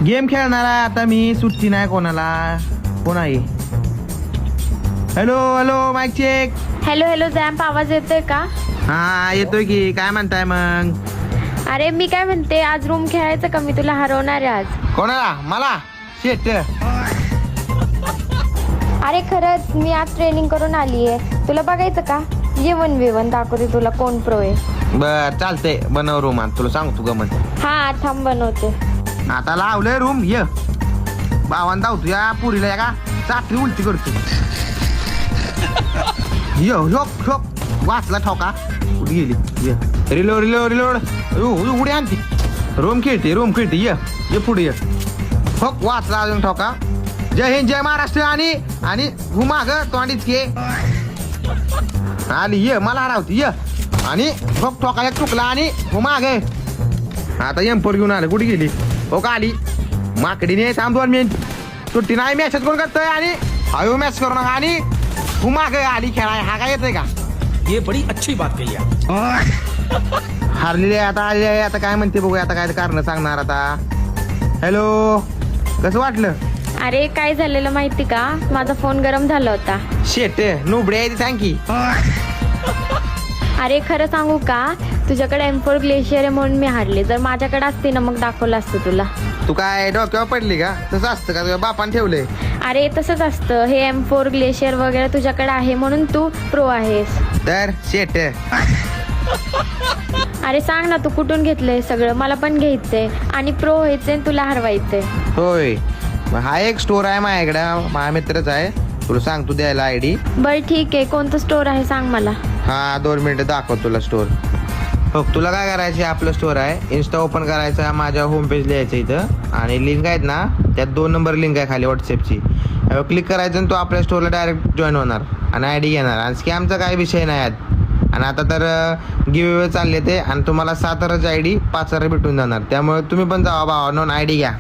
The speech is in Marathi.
गेम खेळणार आहे आता मी. सुट्टी नाही कोणाला. कोण आहे? Hello hello, mic check. Hello hello जॅम्प, आवाज येतोय का? हा येतोय की. काय म्हणताय मग? अरे मी काय म्हणते, आज रूम खेळायचं का? मी तुला हरवणार आहे आज. कोणाला? मला? शेट. अरे खरंच मी आज ट्रेनिंग करून आली आहे. तुला बघायचं का? ये 1v1 दाखवते तुला कोण प्रो आहे. बर चालतंय, बनव रूम. तुला सांगतो गमन. हा थांब बनवते. आता लावलंय रूम. ये बावान धावतो या पुरीला का चाकरी उलटी करतो. वाचला ठोका. कुठे गेली? ये रिलोड रिलोड रिलोड. उडी आणते. रूम खेळते ये पुढे ये. हो वाचला अजून ठोका. जय हिंद जय महाराष्ट्र. आणि माग तोंडीच के आली. ये मला हरावती. ये आणि ठोका एक चुकला आणि माग. आता एम्पोर घेऊन आले. कुठे गेली? हो का आली. माकडीने थांब 2 मिनिट. सुट्टी नाही. मॅचच कोण करतोय? आणि हळू मॅच करू नका. आणि माग आली खेळाय. हा काय येतोय का? ये बड़ी अच्छी बात कही आप. हारलेली आता आली आहे. आता काय म्हणते बघूया. आता काय कारण सांगणार आता. हॅलो, कसं वाटलं? अरे काय झालेलं माहिती का? माझा फोन गरम झाला होता. शेट नुबडी आहे ती. सांग की. अरे खरं सांगू का, तुझ्याकडे M4 ग्लेशियर आहे म्हणून मी हारले. जर माझ्याकडे असते ना मग दाखवलं असतं तुला. तू काय डोक्यावर पडली का? तसं असतं का? तुझ्या बापान ठेवलंय? अरे तसंच असतं. हे M4 ग्लेशियर वगैरे तुझ्याकडे आहे म्हणून तू प्रो आहेस. तर शेट अरे सांग ना, तू कुठून घेतलंय सगळं? मला पण घ्यायचंय आणि प्रो व्हायचंय, तुला हरवायचंय. होय. हा एक स्टोर आहे माझ्याकडे. माझ्या मित्रच आहे. तुला सांगतो द्यायला ID. बरं ठीक आहे. कोणतं स्टोर आहे सांग मला. हा 2 मिनिटं दाखव तुला स्टोर. हो तुला काय करायचं? आपलं स्टोर आहे. इन्स्टा ओपन करायचं. माझ्या होम पेजला यायचं इथं. आणि लिंक आहेत ना, त्यात 2 नंबर लिंक आहे खाली व्हॉट्सअपची. क्लिक करायचं आणि तो आपल्या स्टोरला डायरेक्ट जॉईन होणार आणि ID घेणार. आणि स्कॅमचा काही विषय नाही आहेत. आणि आता तर गिव्ह चालले ते. आणि तुम्हाला 7 ID 5 भेटून जाणार. त्यामुळे तुम्ही पण जावा भावा, नोन ID घ्या.